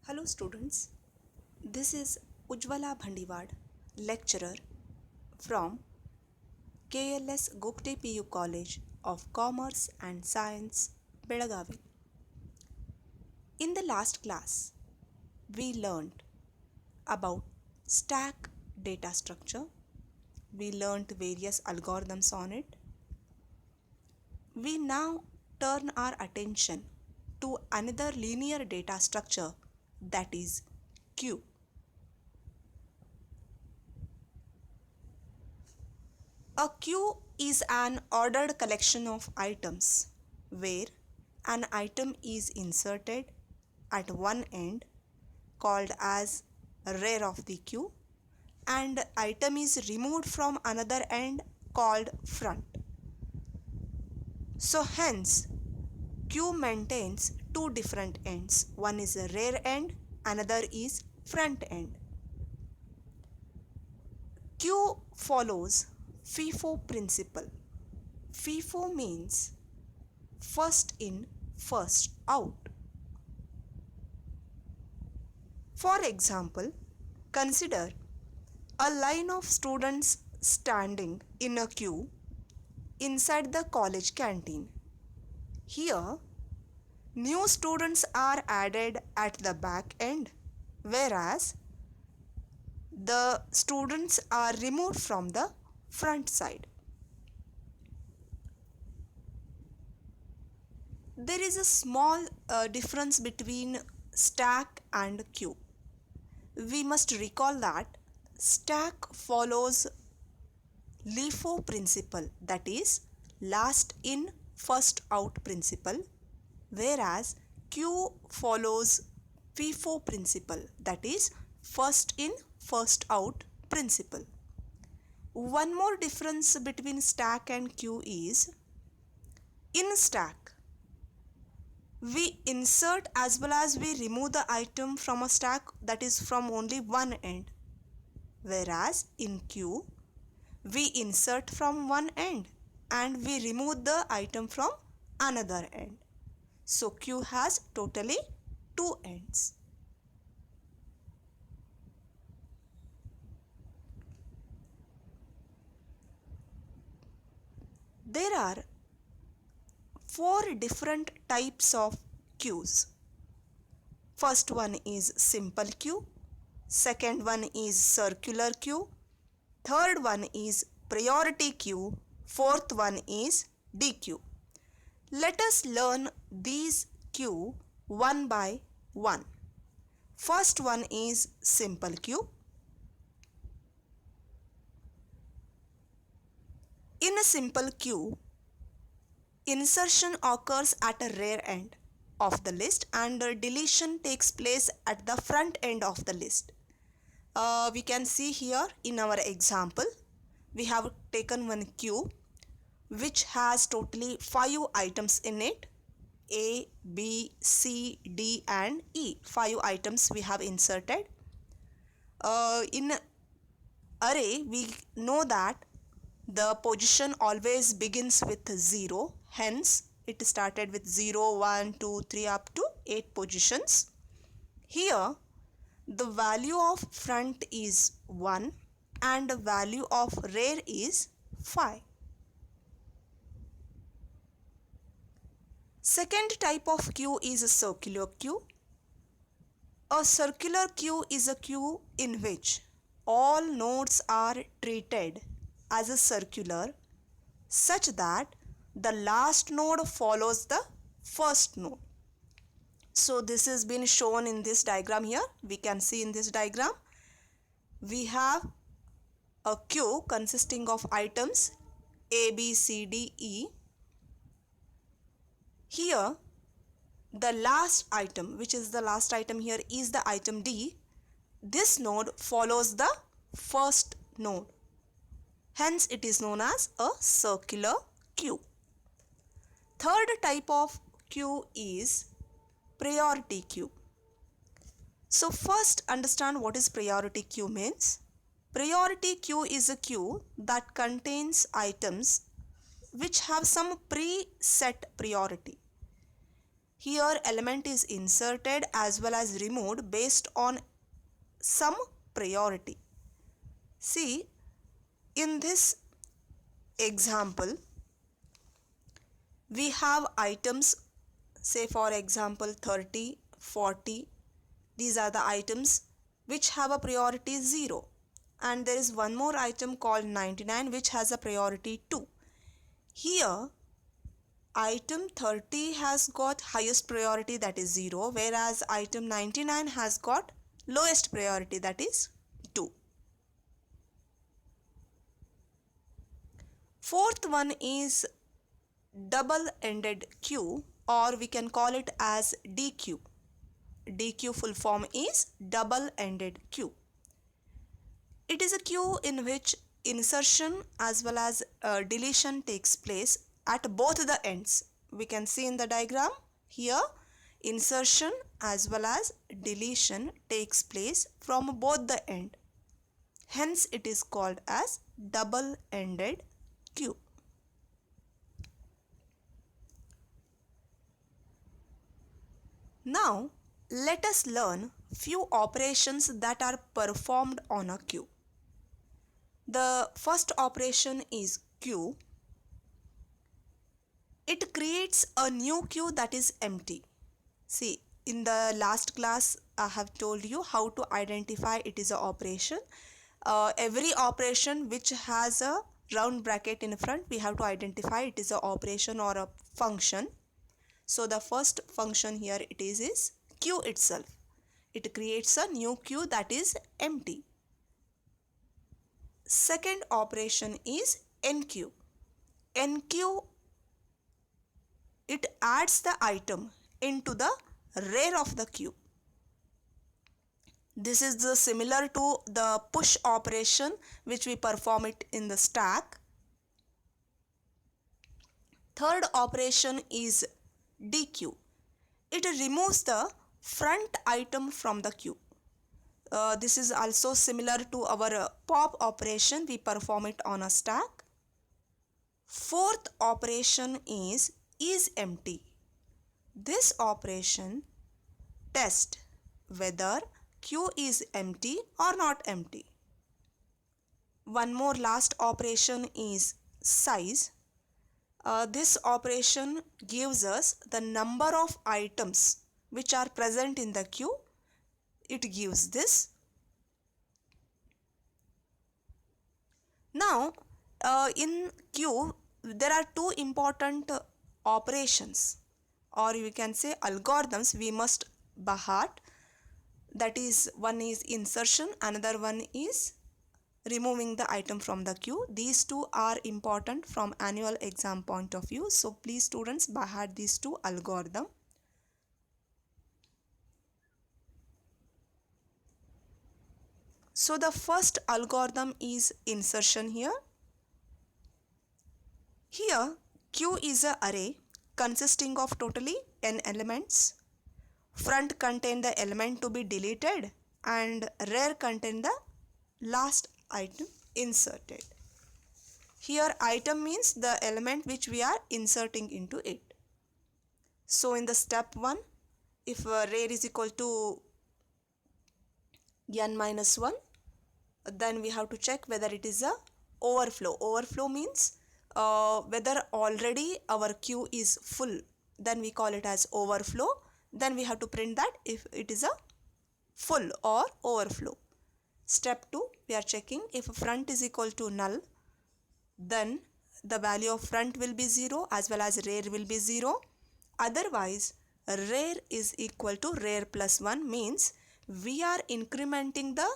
Hello students, this is Ujjwala Bhandiwad, lecturer from KLS Gopte PU College of Commerce and Science, Belagavi. In the last class, we learned about stack data structure. We learned various algorithms on it. We now turn our attention to another linear data structure, that is queue. A queue is an ordered collection of items where an item is inserted at one end, called as rear of the queue, and item is removed from another end, called front. So hence queue maintains two different ends. One is a rear end, another is front end. Queue follows FIFO principle. FIFO means first in, first out. For example, consider a line of students standing in a queue inside the college canteen. Here, new students are added at the back end, whereas the students are removed from the front side. There is a small difference between stack and queue. We must recall that stack follows LIFO principle, that is last in first out principle, whereas queue follows FIFO principle, that is first in first out principle. One more difference between stack and queue is, in stack we insert as well as we remove the item from a stack, that is from only one end, whereas in queue we insert from one end and we remove the item from another end. So queue has totally two ends. There are four different types of queues. First one is simple queue, second one is circular queue, third one is priority queue, fourth one is DQ. Let us learn these queue one by one. First one is simple queue. In a simple queue, insertion occurs at a rear end of the list and deletion takes place at the front end of the list. We can see here in our example, we have taken one queue which has totally 5 items in it. A, B, C, D and E. 5 items we have inserted. In array, we know that the position always begins with 0. Hence, it started with 0, 1, 2, 3 up to 8 positions. Here, the value of front is 1 and the value of rear is 5. Second type of queue is a circular queue. A circular queue is a queue in which all nodes are treated as a circular such that the last node follows the first node. So this has been shown in this diagram here. We can see in this diagram we have a queue consisting of items A, B, C, D, E. Here the last item, which is the last item here, is the item D. This node follows the first node. Hence it is known as a circular queue. Third type of queue is priority queue. So first understand what is priority queue means. Priority queue is a queue that contains items which have some preset priority. Here element is inserted as well as removed based on some priority. See, in this example, we have items, say for example 30, 40. These are the items which have a priority 0. And there is one more item called 99 which has a priority 2. Here item 30 has got highest priority, that is 0, whereas item 99 has got lowest priority, that is 2. Fourth one is double-ended queue, or we can call it as DQ. DQ full form is double-ended queue. It is a queue in which insertion as well as deletion takes place at both the ends. We can see in the diagram here, insertion as well as deletion takes place from both the end. Hence it is called as double-ended queue. Now let us learn few operations that are performed on a queue. The first operation is queue. It creates a new queue that is empty. See, in the last class I have told you how to identify it is an operation. Every operation which has a round bracket in front, we have to identify it is an operation or a function. So the first function here it is queue itself. It creates a new queue that is empty. Second operation is enqueue. Enqueue, it adds the item into the rear of the queue. This is similar to the push operation which we perform it in the stack. Third operation is dequeue. It removes the front item from the queue. This is also similar to our pop operation. We perform it on a stack. Fourth operation is empty. This operation tests whether queue is empty or not empty. One more last operation is size. This operation gives us the number of items which are present in the queue. It gives this. Now in queue there are two important operations, or you can say algorithms we must by heart. That is, one is insertion, another one is removing the item from the queue. These two are important from annual exam point of view. So please students by heart these two algorithms. So the first algorithm is insertion here. Here queue is an array consisting of totally n elements. Front contain the element to be deleted and rear contain the last item inserted. Here item means the element which we are inserting into it. So in the step 1, if rear is equal to n minus 1, then we have to check whether it is a overflow. Overflow means whether already our queue is full, then we call it as overflow. Then we have to print that if it is a full or overflow. Step 2, we are checking if front is equal to null, then the value of front will be 0 as well as rear will be 0. Otherwise rear is equal to rear plus 1, means we are incrementing the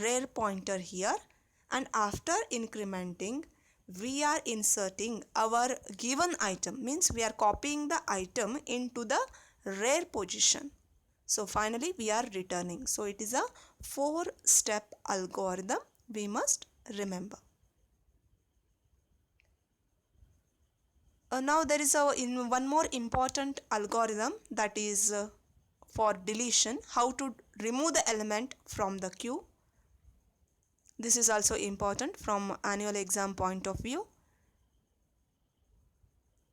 rear pointer here, and after incrementing we are inserting our given item, means we are copying the item into the rear position. So finally we are returning. So it is a 4-step algorithm we must remember. Now there is one more important algorithm, that is for deletion, how to remove the element from the queue. This is also important from annual exam point of view.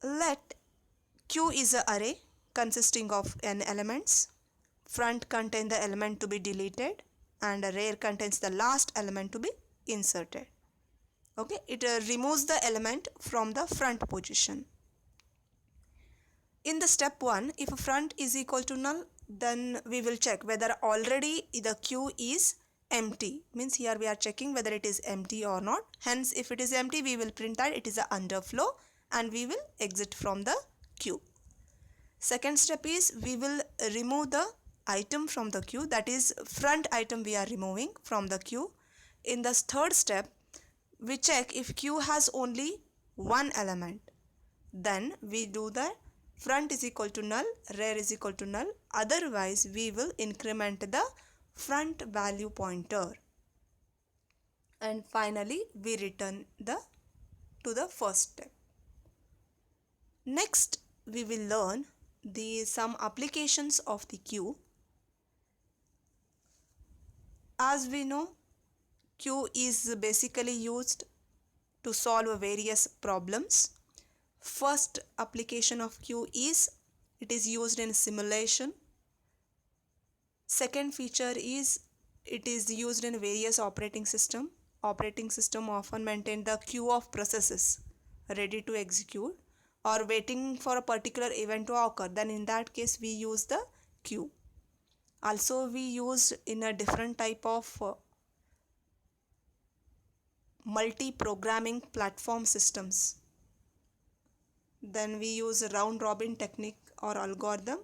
Let queue is an array consisting of n elements. Front contains the element to be deleted and rear contains the last element to be inserted. Okay, it removes the element from the front position. In the step 1, if front is equal to null, then we will check whether already the queue is empty. Means here we are checking whether it is empty or not. Hence, if it is empty, we will print that it is a underflow and we will exit from the queue. Second step is we will remove the item from the queue, that is front item we are removing from the queue. In the third step, we check if queue has only one element. Then we do the front is equal to null, rear is equal to null. Otherwise, we will increment the front value pointer. And finally, we return to the first step. Next, we will learn some applications of the queue. As we know, queue is basically used to solve various problems. First application of queue is it is used in simulation. Second feature is it is used in various operating system. Operating system often maintain the queue of processes ready to execute or waiting for a particular event to occur. Then in that case we use the queue. Also we use in a different type of multi-programming platform systems. Then we use round robin technique or algorithm,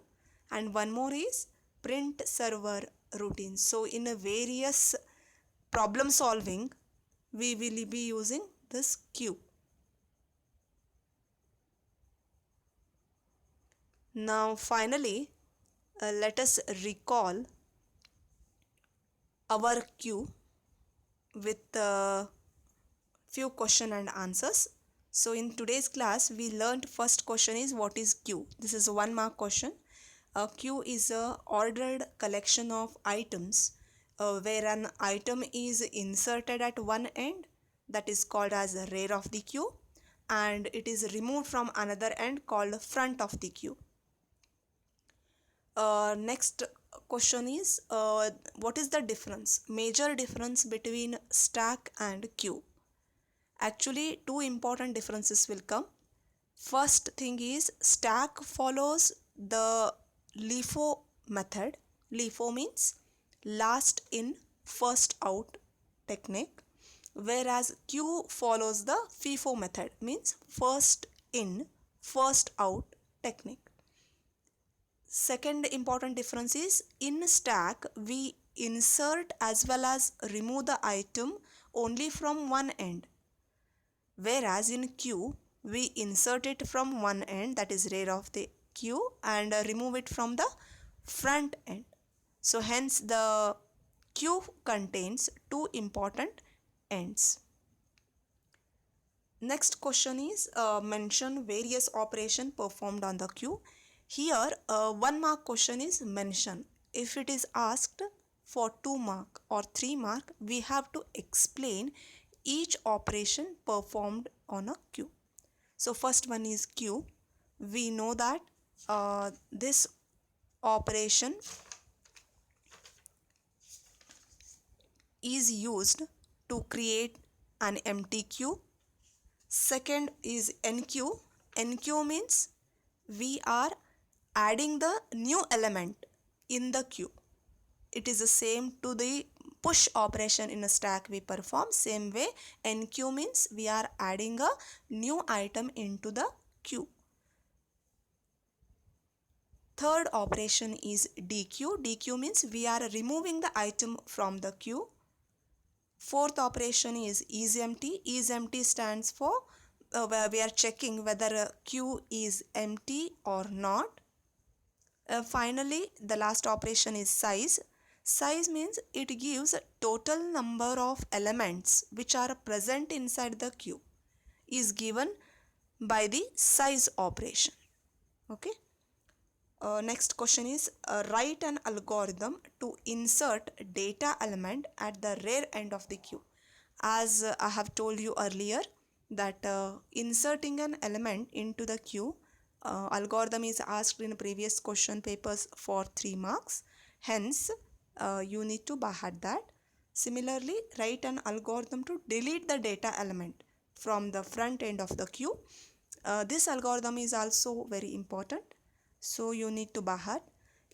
and one more is print server routine. So in a various problem solving we will be using this queue. Now finally let us recall our queue with few question and answers. So in today's class we learned first question is what is queue. This is a 1 mark question. A queue is a ordered collection of items where an item is inserted at one end, that is called as the rear of the queue, and it is removed from another end called front of the queue. Next question is what is the difference, major difference between stack and queue? Actually, two important differences will come. First thing is stack follows the LIFO method. LIFO means last in first out technique, whereas queue follows the FIFO method, means first in first out technique. Second important difference is in stack we insert as well as remove the item only from one end, whereas in queue we insert it from one end, that is rear of the queue, and remove it from the front end. So hence the queue contains two important ends. Next question is mention various operation performed on the queue. Here 1 mark question is mention. If it is asked for 2 mark or 3 mark, we have to explain each operation performed on a queue. So first one is queue. We know that this operation is used to create an empty queue. Second is enqueue. Enqueue means we are adding the new element in the queue. It is the same to the push operation in a stack we perform. Same way, enqueue means we are adding a new item into the queue. Third operation is dequeue. Dequeue means we are removing the item from the queue. Fourth operation is isEmpty. isEmpty stands for where we are checking whether a queue is empty or not. Finally, the last operation is size. Size means it gives a total number of elements which are present inside the queue is given by the size operation. Okay. Next question is write an algorithm to insert data element at the rear end of the queue. As I have told you earlier that inserting an element into the queue algorithm is asked in previous question papers for 3 marks. Hence, you need to by-heart that. Similarly, write an algorithm to delete the data element from the front end of the queue. This algorithm is also very important. So you need to by-heart.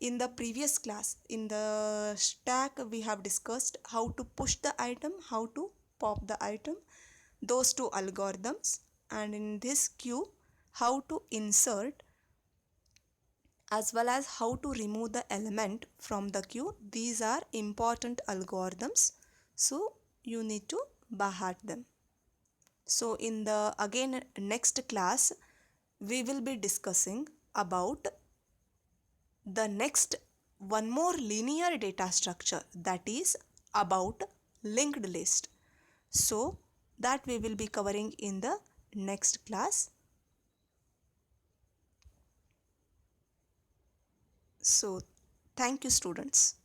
In the previous class, in the stack, we have discussed how to push the item, how to pop the item, those two algorithms. And in this queue, how to insert as well as how to remove the element from the queue. These are important algorithms. So you need to by-heart them. So in the again next class, we will be discussing about the next one more linear data structure, that is about linked list. So that we will be covering in the next class. So thank you, students.